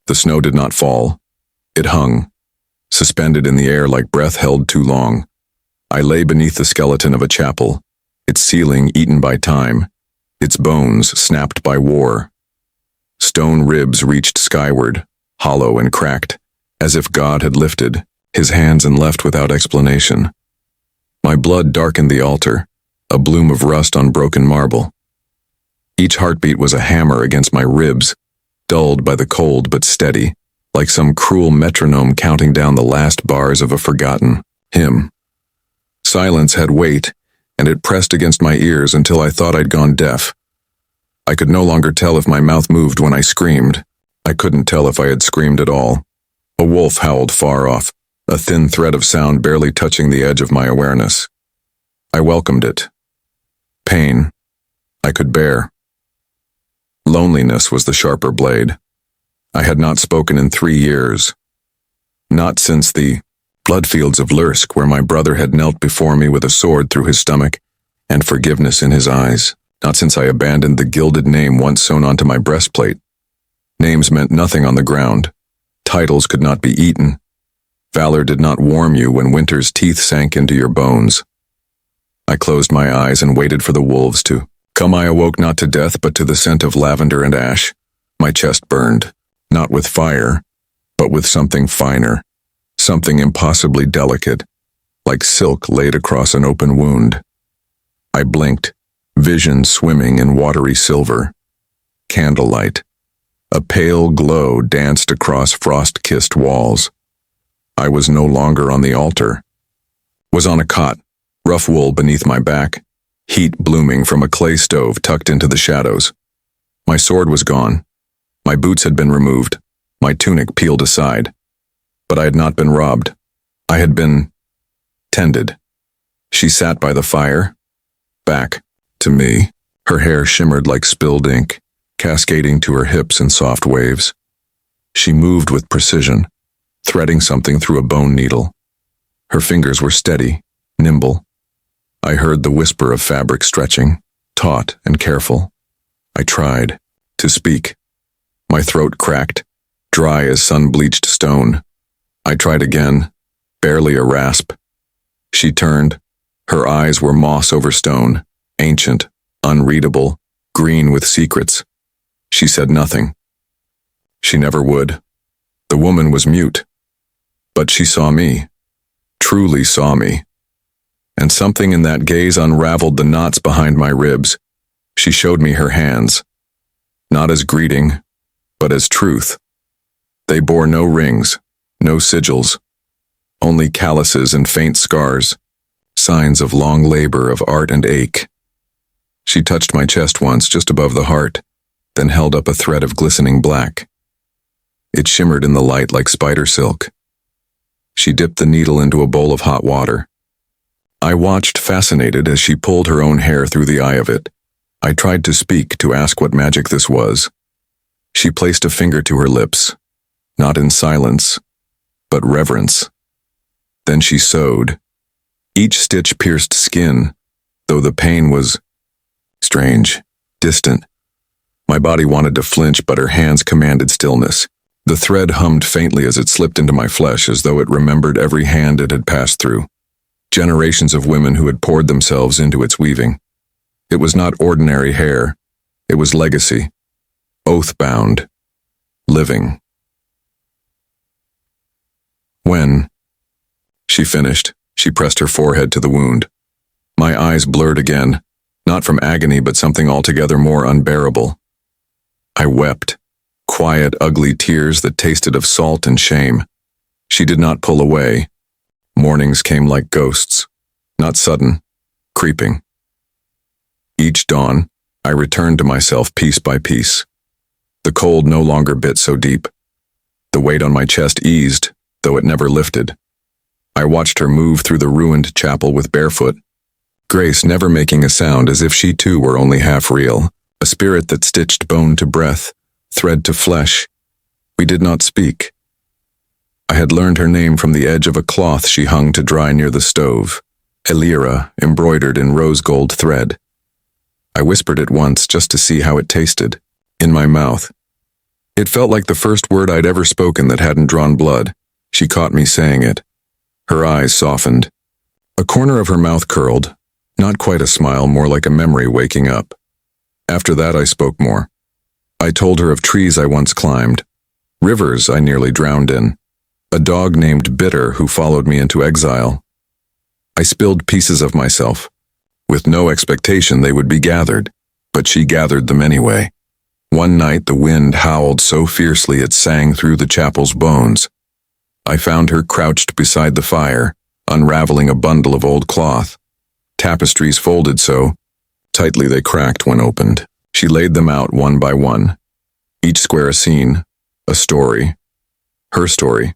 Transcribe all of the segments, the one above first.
The snow did not fall. It hung, suspended in the air like breath held too long. I lay beneath the skeleton of a chapel, its ceiling eaten by time, its bones snapped by war. Stone ribs reached skyward, hollow and cracked, as if God had lifted his hands and left without explanation. My blood darkened the altar, a bloom of rust on broken marble. Each heartbeat was a hammer against my ribs, dulled by the cold but steady, like some cruel metronome counting down the last bars of a forgotten hymn. Silence had weight, and it pressed against my ears until I thought I'd gone deaf. I could no longer tell if my mouth moved when I screamed. I couldn't tell if I had screamed at all. A wolf howled far off, a thin thread of sound barely touching the edge of my awareness. I welcomed it. Pain I could bear. Loneliness was the sharper blade. I had not spoken in 3 years. Not since the bloodfields of Lursk, where my brother had knelt before me with a sword through his stomach and forgiveness in his eyes. Not since I abandoned the gilded name once sewn onto my breastplate. Names meant nothing on the ground. Titles could not be eaten. Valor did not warm you when winter's teeth sank into your bones. I closed my eyes and waited for the wolves to come. I awoke not to death but to the scent of lavender and ash. My chest burned, not with fire, but with something finer, something impossibly delicate, like silk laid across an open wound. I blinked, vision swimming in watery silver. Candlelight. A pale glow danced across frost-kissed walls. I was no longer on the altar. Was on a cot, rough wool beneath my back, heat blooming from a clay stove tucked into the shadows. My sword was gone. My boots had been removed, my tunic peeled aside. But I had not been robbed. I had been tended. She sat by the fire, back to me. Her hair shimmered like spilled ink, cascading to her hips in soft waves. She moved with precision, threading something through a bone needle. Her fingers were steady, nimble. I heard the whisper of fabric stretching, taut and careful. I tried to speak. My throat cracked, dry as sun-bleached stone. I tried again, barely a rasp. She turned. Her eyes were moss over stone, ancient, unreadable, green with secrets. She said nothing. She never would. The woman was mute. But she saw me, truly saw me. And something in that gaze unraveled the knots behind my ribs. She showed me her hands, not as greeting, but as truth. They bore no rings, no sigils, only calluses and faint scars, signs of long labor of art and ache. She touched my chest once, just above the heart, then held up a thread of glistening black. It shimmered in the light like spider silk. She dipped the needle into a bowl of hot water. I watched, fascinated, as she pulled her own hair through the eye of it. I tried to speak, to ask what magic this was. She placed a finger to her lips, not in silence, but reverence. Then she sewed. Each stitch pierced skin, though the pain was strange, distant. My body wanted to flinch, but her hands commanded stillness. The thread hummed faintly as it slipped into my flesh, as though it remembered every hand it had passed through. Generations of women who had poured themselves into its weaving. It was not ordinary hair. It was legacy. Oath-bound. Living. When she finished, she pressed her forehead to the wound. My eyes blurred again, not from agony but something altogether more unbearable. I wept, quiet, ugly tears that tasted of salt and shame. She did not pull away. Mornings came like ghosts, not sudden, creeping. Each dawn, I returned to myself piece by piece. The cold no longer bit so deep. The weight on my chest eased, though it never lifted. I watched her move through the ruined chapel with barefoot, Grace never making a sound, as if she too were only half real, a spirit that stitched bone to breath, thread to flesh. We did not speak. I had learned her name from the edge of a cloth she hung to dry near the stove, Elira, embroidered in rose gold thread. I whispered it once just to see how it tasted, in my mouth. It felt like the first word I'd ever spoken that hadn't drawn blood. She caught me saying it. Her eyes softened. A corner of her mouth curled, not quite a smile, more like a memory waking up. After that, I spoke more. I told her of trees I once climbed, rivers I nearly drowned in, a dog named Bitter who followed me into exile. I spilled pieces of myself, with no expectation they would be gathered, but she gathered them anyway. One night the wind howled so fiercely it sang through the chapel's bones. I found her crouched beside the fire, unraveling a bundle of old cloth. Tapestries folded so tightly they cracked when opened. She laid them out one by one, each square a scene, a story, her story.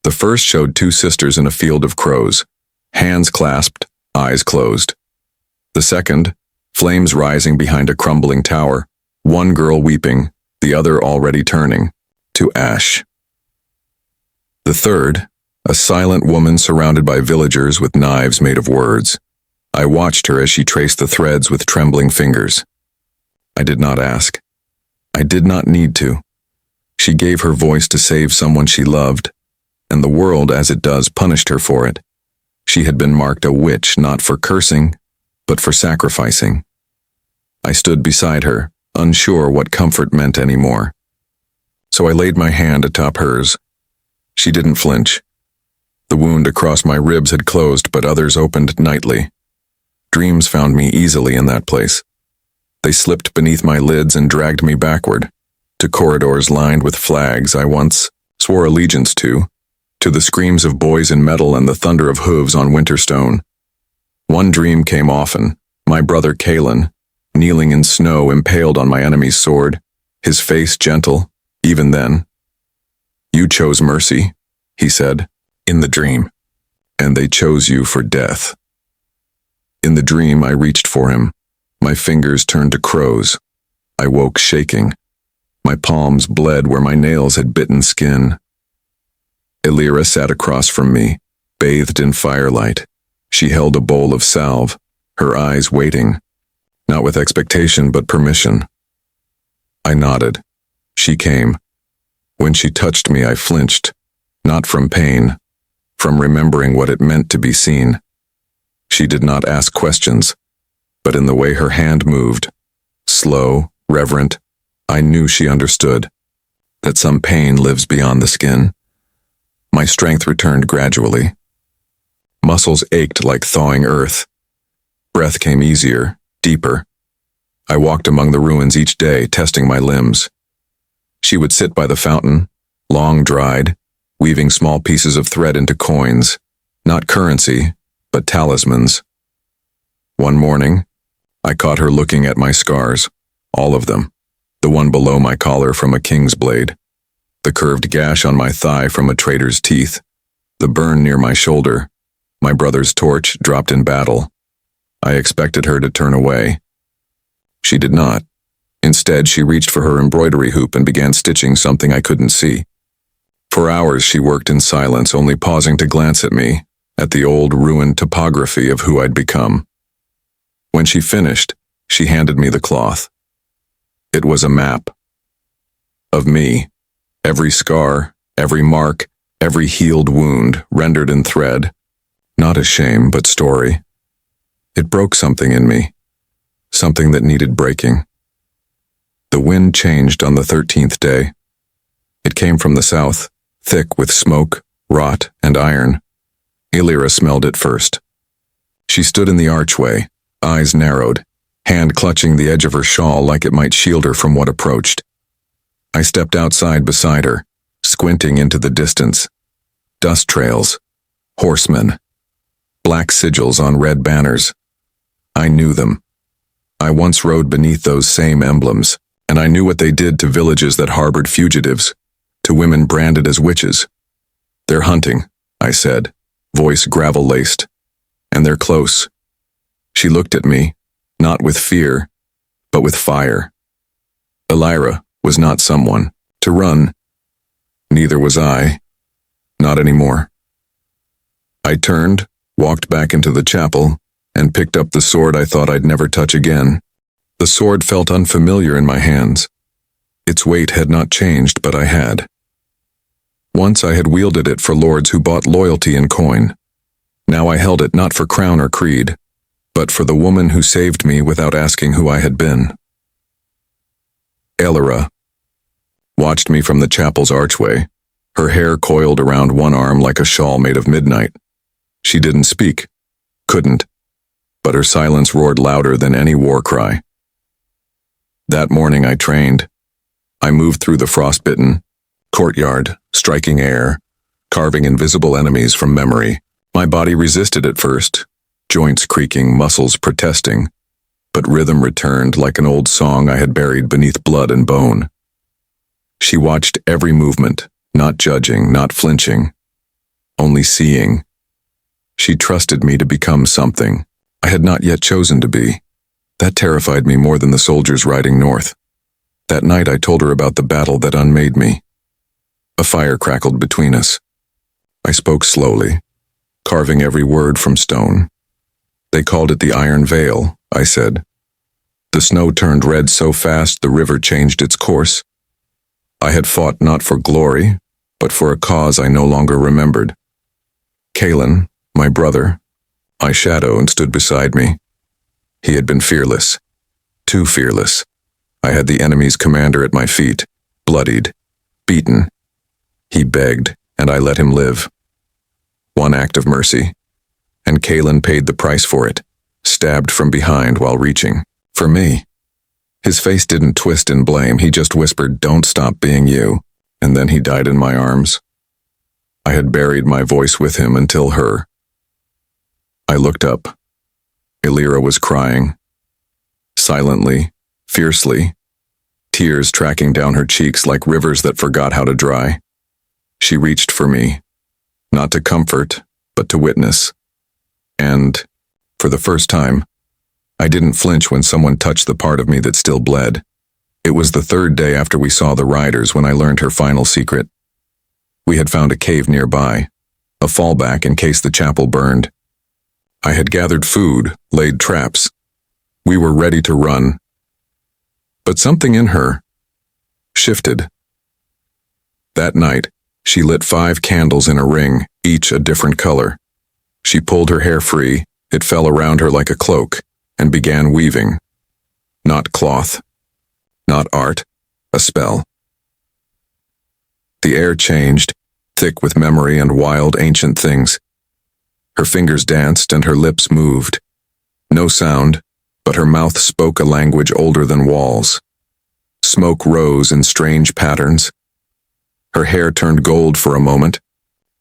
The first showed two sisters in a field of crows, hands clasped, eyes closed. The second, flames rising behind a crumbling tower, one girl weeping, the other already turning to ash. The third, a silent woman surrounded by villagers with knives made of words. I watched her as she traced the threads with trembling fingers. I did not ask. I did not need to. She gave her voice to save someone she loved, and the world, as it does, punished her for it. She had been marked a witch not for cursing, but for sacrificing. I stood beside her, unsure what comfort meant anymore. So I laid my hand atop hers. She didn't flinch. The wound across my ribs had closed, but others opened nightly. Dreams found me easily in that place. They slipped beneath my lids and dragged me backward, to corridors lined with flags I once swore allegiance to the screams of boys in metal and the thunder of hooves on winter stone. One dream came often, my brother Kalen, kneeling in snow impaled on my enemy's sword, his face gentle, even then. "You chose mercy," he said, in the dream, "and they chose you for death." In the dream, I reached for him. My fingers turned to crows. I woke shaking. My palms bled where my nails had bitten skin. Elira sat across from me, bathed in firelight. She held a bowl of salve, her eyes waiting, not with expectation but permission. I nodded. She came. When she touched me, I flinched, not from pain, from remembering what it meant to be seen. She did not ask questions, but in the way her hand moved, slow, reverent, I knew she understood that some pain lives beyond the skin. My strength returned gradually. Muscles ached like thawing earth. Breath came easier, deeper. I walked among the ruins each day, testing my limbs. She would sit by the fountain, long dried, weaving small pieces of thread into coins, not currency, but talismans. One morning, I caught her looking at my scars, all of them, the one below my collar from a king's blade, the curved gash on my thigh from a traitor's teeth, the burn near my shoulder, my brother's torch dropped in battle. I expected her to turn away. She did not. Instead, she reached for her embroidery hoop and began stitching something I couldn't see. For hours she worked in silence, only pausing to glance at me, at the old ruined topography of who I'd become. When she finished, she handed me the cloth. It was a map. Of me. Every scar, every mark, every healed wound, rendered in thread. Not a shame, but story. It broke something in me. Something that needed breaking. The wind changed on the 13th day. It came from the south, thick with smoke, rot, and iron. Elira smelled it first. She stood in the archway, eyes narrowed, hand clutching the edge of her shawl like it might shield her from what approached. I stepped outside beside her, squinting into the distance. Dust trails, horsemen, black sigils on red banners. I knew them. I once rode beneath those same emblems, and I knew what they did to villages that harbored fugitives, to women branded as witches. "They're hunting," I said, voice gravel-laced. "And they're close." She looked at me, not with fear, but with fire. Elira was not someone to run. Neither was I. Not anymore. I turned, walked back into the chapel, and picked up the sword I thought I'd never touch again. The sword felt unfamiliar in my hands. Its weight had not changed, but I had. Once I had wielded it for lords who bought loyalty in coin. Now I held it not for crown or creed, but for the woman who saved me without asking who I had been. Elara watched me from the chapel's archway, her hair coiled around one arm like a shawl made of midnight. She didn't speak, couldn't, but her silence roared louder than any war cry. That morning I trained. I moved through the frostbitten courtyard, striking air, carving invisible enemies from memory. My body resisted at first, joints creaking, muscles protesting, but rhythm returned like an old song I had buried beneath blood and bone. She watched every movement, not judging, not flinching, only seeing. She trusted me to become something I had not yet chosen to be. That terrified me more than the soldiers riding north. That night I told her about the battle that unmade me. A fire crackled between us. I spoke slowly, carving every word from stone. They called it the Iron Veil, I said. The snow turned red so fast the river changed its course. I had fought not for glory, but for a cause I no longer remembered. Kalen, my brother, my shadow, and stood beside me. He had been fearless, too fearless. I had the enemy's commander at my feet, bloodied, beaten. He begged, and I let him live. One act of mercy, and Kalen paid the price for it, stabbed from behind while reaching for me. His face didn't twist in blame, he just whispered, "Don't stop being you," and then he died in my arms. I had buried my voice with him until her. I looked up. Elara was crying. Silently, fiercely, tears tracking down her cheeks like rivers that forgot how to dry. She reached for me, not to comfort, but to witness. And, for the first time, I didn't flinch when someone touched the part of me that still bled. It was the third day after we saw the riders when I learned her final secret. We had found a cave nearby, a fallback in case the chapel burned. I had gathered food, laid traps. We were ready to run. But something in her shifted. That night, she lit 5 candles in a ring, each a different color. She pulled her hair free, it fell around her like a cloak, and began weaving. Not cloth, not art, a spell. The air changed, thick with memory and wild ancient things. Her fingers danced and her lips moved. No sound, but her mouth spoke a language older than walls. Smoke rose in strange patterns. Her hair turned gold for a moment,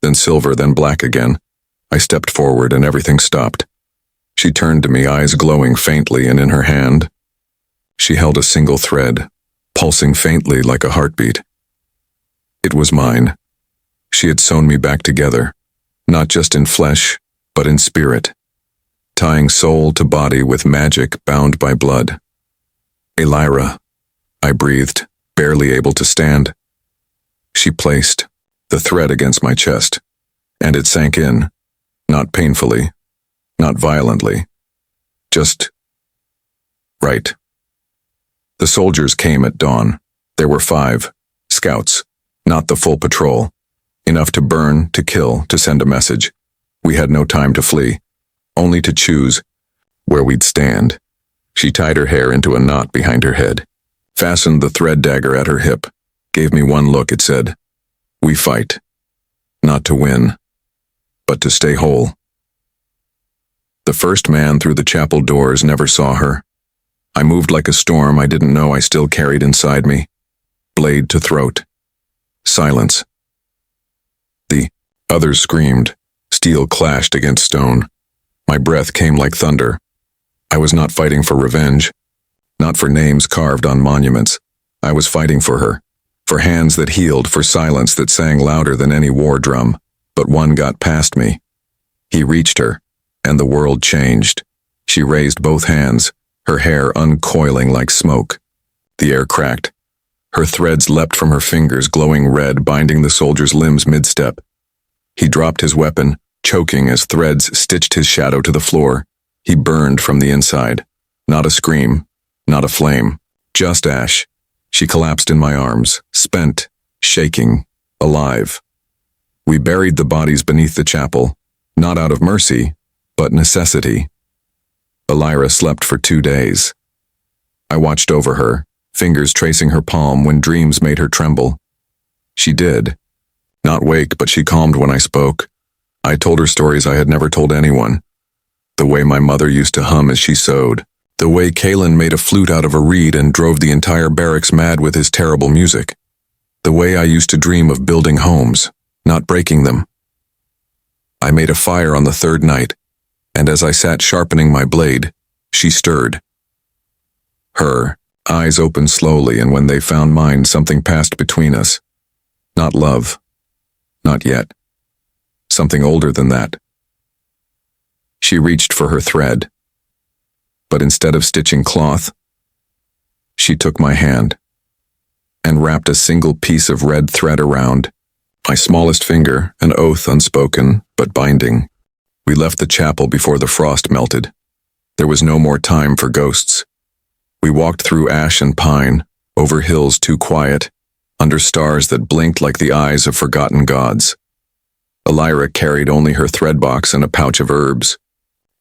then silver, then black again. I stepped forward and everything stopped. She turned to me, eyes glowing faintly, and in her hand, she held a single thread, pulsing faintly like a heartbeat. It was mine. She had sewn me back together, not just in flesh, but in spirit, tying soul to body with magic bound by blood. Elara, I breathed, barely able to stand. She placed the thread against my chest, and it sank in, not painfully, not violently, just right. The soldiers came at dawn. There were 5, scouts, not the full patrol, enough to burn, to kill, to send a message. We had no time to flee, only to choose where we'd stand. She tied her hair into a knot behind her head, fastened the thread dagger at her hip, gave me one look. It said, "We fight, not to win, but to stay whole." The first man through the chapel doors never saw her. I moved like a storm I didn't know I still carried inside me, blade to throat. Silence. The others screamed. Steel clashed against stone. My breath came like thunder. I was not fighting for revenge, not for names carved on monuments. I was fighting for her, for hands that healed, for silence that sang louder than any war drum. But one got past me. He reached her, and the world changed. She raised both hands, her hair uncoiling like smoke. The air cracked. Her threads leapt from her fingers, glowing red, binding the soldier's limbs mid-step. He dropped his weapon, choking as threads stitched his shadow to the floor. He burned from the inside. Not a scream, not a flame, just ash. She collapsed in my arms, spent, shaking, alive. We buried the bodies beneath the chapel, not out of mercy, but necessity. Elira slept for 2 days. I watched over her, fingers tracing her palm when dreams made her tremble. She did. Not wake, but she calmed when I spoke. I told her stories I had never told anyone. The way my mother used to hum as she sewed. The way Kalen made a flute out of a reed and drove the entire barracks mad with his terrible music. The way I used to dream of building homes, not breaking them. I made a fire on the 3rd night, and as I sat sharpening my blade, she stirred. Her eyes opened slowly, and when they found mine, something passed between us. Not love. Not yet. Something older than that. She reached for her thread, but instead of stitching cloth, she took my hand and wrapped a single piece of red thread around my smallest finger, an oath unspoken but binding. We left the chapel before the frost melted. There was no more time for ghosts. We walked through ash and pine, over hills too quiet, under stars that blinked like the eyes of forgotten gods. Elira carried only her thread box and a pouch of herbs.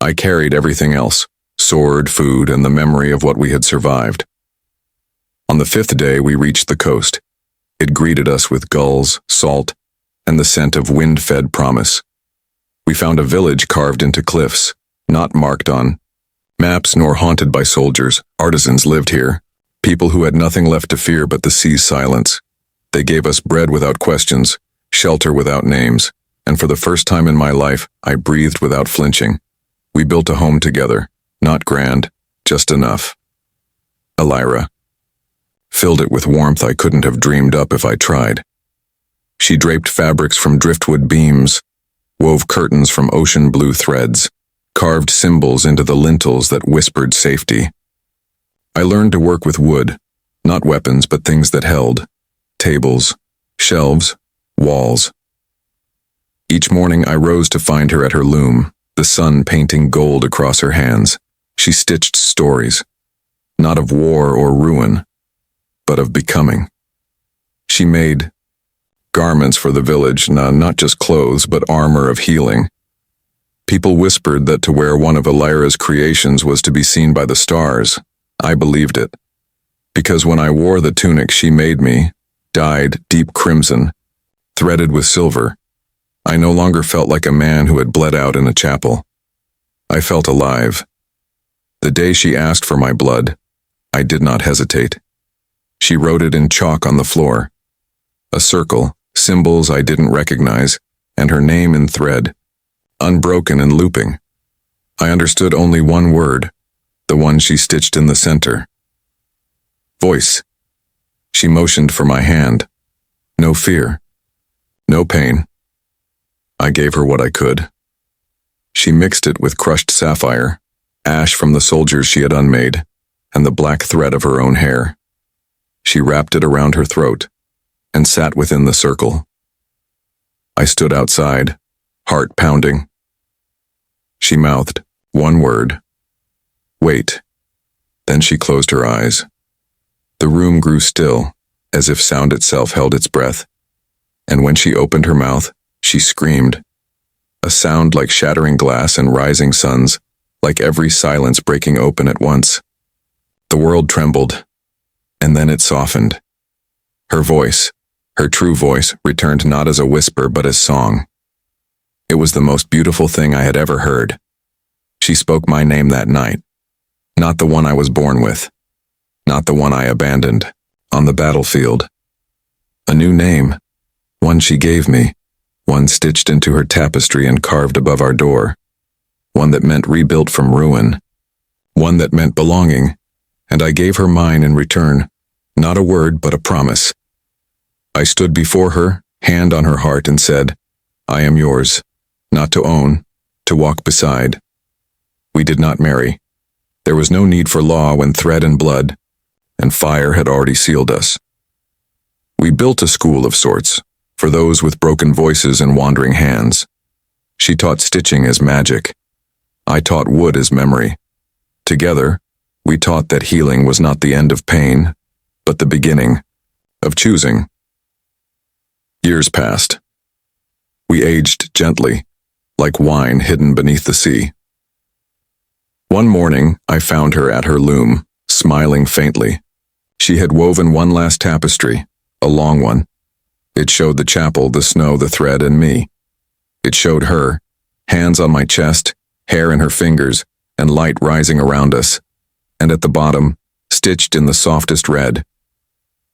I carried everything else, sword, food, and the memory of what we had survived. On the 5th day, we reached the coast. It greeted us with gulls, salt, and the scent of wind-fed promise. We found a village carved into cliffs, not marked on maps nor haunted by soldiers. Artisans lived here, people who had nothing left to fear but the sea's silence. They gave us bread without questions, shelter without names, and for the first time in my life, I breathed without flinching. We built a home together, not grand, just enough. Elira filled it with warmth I couldn't have dreamed up if I tried. She draped fabrics from driftwood beams, wove curtains from ocean blue threads, carved symbols into the lintels that whispered safety. I learned to work with wood, not weapons but things that held, tables, shelves, walls. Each morning I rose to find her at her loom, the sun painting gold across her hands. She stitched stories, not of war or ruin, but of becoming. She made garments for the village, not just clothes, but armor of healing. People whispered that to wear one of Elira's creations was to be seen by the stars. I believed it, because when I wore the tunic she made me, dyed deep crimson, threaded with silver, I no longer felt like a man who had bled out in a chapel. I felt alive. The day she asked for my blood, I did not hesitate. She wrote it in chalk on the floor. A circle, symbols I didn't recognize, and her name in thread, unbroken and looping. I understood only one word, the one she stitched in the center. Voice. She motioned for my hand. No fear. No pain. I gave her what I could. She mixed it with crushed sapphire, ash from the soldiers she had unmade, and the black thread of her own hair. She wrapped it around her throat and sat within the circle. I stood outside, heart pounding. She mouthed one word. Wait. Then she closed her eyes. The room grew still, as if sound itself held its breath, and when she opened her mouth, she screamed. A sound like shattering glass and rising suns, like every silence breaking open at once. The world trembled, and then it softened. Her voice, her true voice, returned not as a whisper but as song. It was the most beautiful thing I had ever heard. She spoke my name that night, not the one I was born with, not the one I abandoned on the battlefield. A new name, one she gave me, one stitched into her tapestry and carved above our door, one that meant rebuilt from ruin, one that meant belonging, and I gave her mine in return, not a word but a promise. I stood before her, hand on her heart, and said, I am yours, not to own, to walk beside. We did not marry. There was no need for law when thread and blood and fire had already sealed us. We built a school of sorts, for those with broken voices and wandering hands. She taught stitching as magic. I taught wood as memory. Together, we taught that healing was not the end of pain, but the beginning of choosing. Years passed. We aged gently, like wine hidden beneath the sea. One morning, I found her at her loom, smiling faintly. She had woven one last tapestry, a long one. It showed the chapel, the snow, the thread, and me. It showed her, hands on my chest, hair in her fingers, and light rising around us. And at the bottom, stitched in the softest red,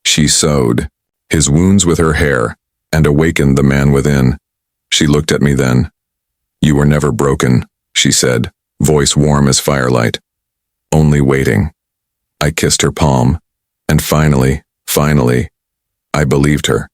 she sewed his wounds with her hair and awakened the man within. She looked at me then. You were never broken, she said, voice warm as firelight. Only waiting. I kissed her palm, and finally, I believed her.